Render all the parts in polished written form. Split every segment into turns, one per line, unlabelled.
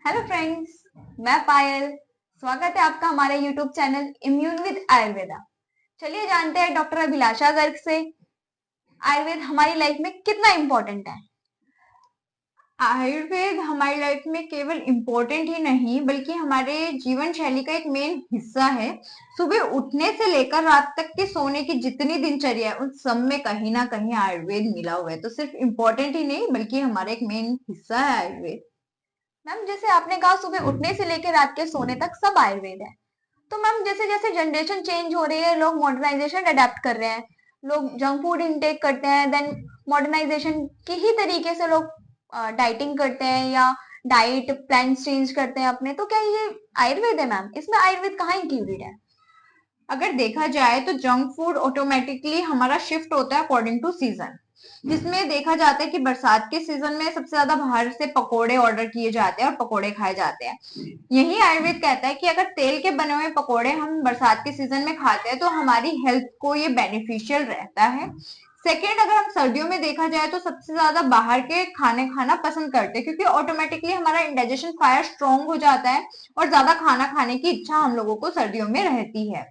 Hello friends, मैं पायल। स्वागत है आपका हमारे YouTube channel immune with Ayurveda. चलिए जानते हैं डॉक्टर अभिलाषा गर्ग से आयुर्वेद हमारी लाइफ में कितना इम्पोर्टेंट है। आयुर्वेद हमारी लाइफ में केवल इम्पोर्टेंट ही नहीं बल्कि हमारे जीवन शैली का एक मेन हिस्सा है। सुबह उठने से लेकर रात तक के सोने की जितनी दिनचर्या है उन सब में कहीं ना कहीं आयुर्वेद मिला हुआ है। तो सिर्फ इम्पोर्टेंट ही नहीं बल्कि हमारा एक मेन हिस्सा है आयुर्वेद। मैम जैसे आपने कहा सुबह उठने से लेकर रात के सोने तक सब आयुर्वेद है। तो मैम जैसे जैसे जनरेशन चेंज हो रही है, लोग मॉडर्नाइजेशन अडेप्ट कर रहे हैं, लोग जंक फूड इंटेक करते हैं, देन मॉडर्नाइजेशन के ही तरीके से लोग डाइटिंग करते हैं या डाइट प्लान चेंज करते हैं अपने। तो क्या ये आयुर्वेद है मैम? इसमें आयुर्वेद कहाँ इंक्लूडेड है?
अगर देखा जाए तो जंक फूड ऑटोमेटिकली हमारा शिफ्ट होता है अकॉर्डिंग टू सीजन, जिसमें देखा जाता है कि बरसात के सीजन में सबसे ज्यादा बाहर से पकोड़े ऑर्डर किए जाते हैं और पकोड़े खाए जाते हैं। यही आयुर्वेद कहता है कि अगर तेल के बने हुए पकोड़े हम बरसात के सीजन में खाते हैं तो हमारी हेल्थ को ये बेनिफिशियल रहता है। सेकेंड, अगर हम सर्दियों में देखा जाए तो सबसे ज्यादा बाहर के खाने खाना पसंद करते हैं क्योंकि ऑटोमेटिकली हमारा इंडाइजेशन फायर स्ट्रांग हो जाता है और ज्यादा खाना खाने की इच्छा हम लोगों को सर्दियों में रहती है।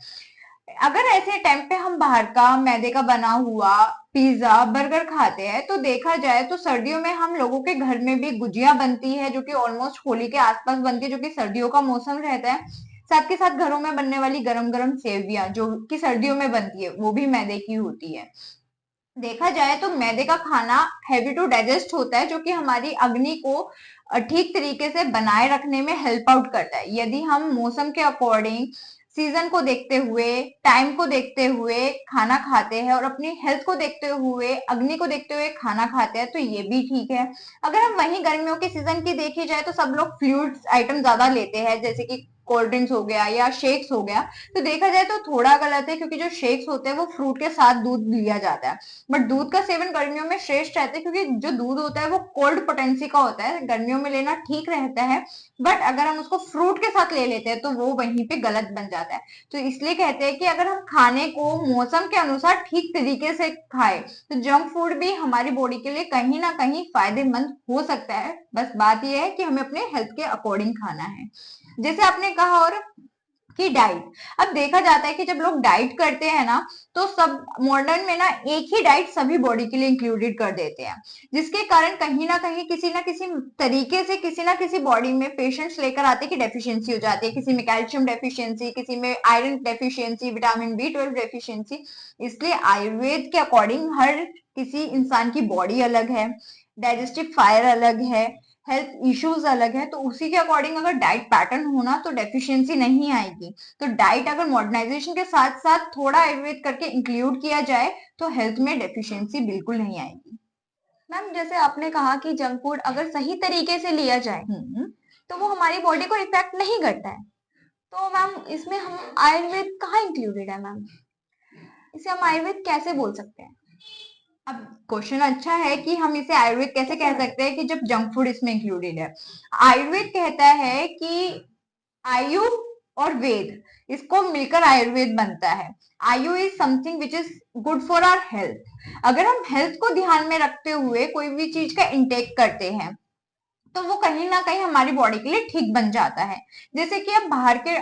अगर ऐसे टाइम पे हम बाहर का मैदे का बना हुआ पिज्जा बर्गर खाते हैं तो देखा जाए तो सर्दियों में हम लोगों के घर में भी गुजिया बनती है जो कि ऑलमोस्ट होली के आसपास बनती है, जो कि सर्दियों का मौसम रहता है। साथ के साथ घरों में बनने वाली गरम गरम सेवियां जो कि सर्दियों में बनती है वो भी मैदे की होती है। देखा जाए तो मैदे का खाना हैवी टू डाइजेस्ट होता है जो कि हमारी अग्नि को ठीक तरीके से बनाए रखने में हेल्प आउट करता है। यदि हम मौसम के अकॉर्डिंग सीजन को देखते हुए टाइम को देखते हुए खाना खाते हैं और अपनी हेल्थ को देखते हुए अग्नि को देखते हुए खाना खाते हैं तो ये भी ठीक है। अगर हम वहीं गर्मियों के सीजन की देखी जाए तो सब लोग फ्लूइड्स आइटम ज्यादा लेते हैं जैसे कि कोल्ड ड्रिंक्स हो गया या शेक्स हो गया। तो देखा जाए तो थोड़ा गलत है क्योंकि जो शेक्स होते हैं वो फ्रूट के साथ दूध लिया जाता है। बट दूध का सेवन गर्मियों में श्रेष्ठ रहता है क्योंकि जो दूध होता है वो कोल्ड पोटेंसी का होता है, गर्मियों में लेना ठीक रहता है। बट अगर हम उसको फ्रूट के साथ ले लेते हैं तो वो वहीं पे गलत बन जाता है। तो इसलिए कहते हैं कि अगर हम खाने को मौसम के अनुसार ठीक तरीके से खाएं तो जंक फूड भी हमारी बॉडी के लिए कहीं ना कहीं फायदेमंद हो सकता है। बस बात यह है कि हमें अपने हेल्थ के अकॉर्डिंग खाना है। जैसे आपने कहा और कि डाइट, अब देखा जाता है कि जब लोग डाइट करते हैं ना तो सब मॉडर्न में ना एक ही डाइट सभी बॉडी के लिए इंक्लूडेड कर देते हैं, जिसके कारण कहीं ना किसी तरीके से किसी ना किसी बॉडी में पेशेंट्स लेकर आते हैं कि डेफिशिएंसी हो जाती है, किसी में कैल्शियम डेफिशिएंसी, किसी में iron deficiency, vitamin B12 deficiency. इसलिए आयुर्वेद के अकॉर्डिंग हर किसी इंसान की बॉडी अलग है, डाइजेस्टिव फायर अलग है, हेल्थ इश्यूज अलग है, तो उसी के अकॉर्डिंग अगर डाइट पैटर्न होना तो डेफिशिएंसी नहीं आएगी। तो डाइट अगर मॉडर्नाइजेशन के साथ साथ थोड़ा एडवेट करके इंक्लूड किया जाए तो हेल्थ में डेफिशिएंसी बिल्कुल नहीं आएगी।
मैम जैसे आपने कहा कि जंक फूड अगर सही तरीके से लिया जाए तो वो हमारी बॉडी को इफेक्ट नहीं करता है। तो मैम इसमें हम आयुर्वेद कहाँ इंक्लूडेड है मैम? इसे हम आयुर्वेद कैसे बोल सकते हैं?
अब क्वेश्चन अच्छा है कि हम इसे आयुर्वेद कैसे कह सकते हैं कि जब जंक फूड इसमें इंक्लूडेड है। आयुर्वेद कहता है कि आयु और वेद इसको मिलकर आयुर्वेद बनता है। Ayu is something which is good for our health. अगर हम हेल्थ को ध्यान में रखते हुए कोई भी चीज का इंटेक करते हैं तो वो कहीं ना कहीं हमारी बॉडी के लिए ठीक बन जाता है। जैसे कि अब बाहर के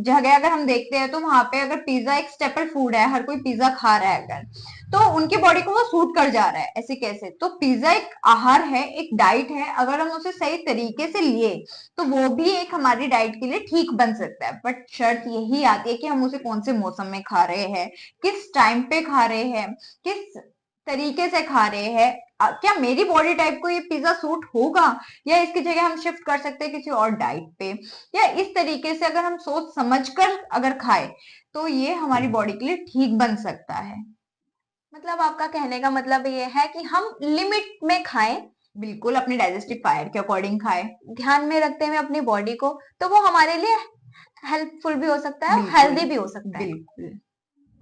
जगह अगर हम देखते हैं तो वहां पे अगर पिज्जा एक स्टेपल फूड है, हर कोई पिज्जा खा रहा है अगर, तो उनकी बॉडी को वो सूट कर जा रहा है। ऐसे कैसे? तो पिज्जा एक आहार है, एक डाइट है, अगर हम उसे सही तरीके से लिए तो वो भी एक हमारी डाइट के लिए ठीक बन सकता है। बट शर्त यही आती है कि हम उसे कौन से मौसम में खा रहे हैं, किस टाइम पे खा रहे हैं, किस तरीके से खा रहे हैं। क्या मेरी बॉडी टाइप को ये पिज्जा सूट होगा या इसकी जगह हम शिफ्ट कर सकते हैं किसी और डाइट पे, या इस तरीके से अगर हम सोच समझकर अगर खाए तो ये हमारी बॉडी के लिए ठीक बन सकता है।
मतलब आपका कहने का मतलब ये है कि हम लिमिट में खाएं,
बिल्कुल अपने डाइजेस्टिव फायर के अकॉर्डिंग खाए।
ध्यान में रखते हुए अपनी बॉडी को, तो वो हमारे लिए हेल्पफुल भी हो सकता है और
बिल्कुल
हेल्दी भी हो सकता है।
बिल्कुल।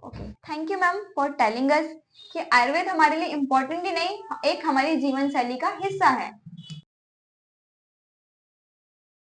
Okay, thank you ma'am for telling us कि आयुर्वेद हमारे लिए इम्पोर्टेंट ही नहीं, एक हमारी जीवन शैली का हिस्सा है।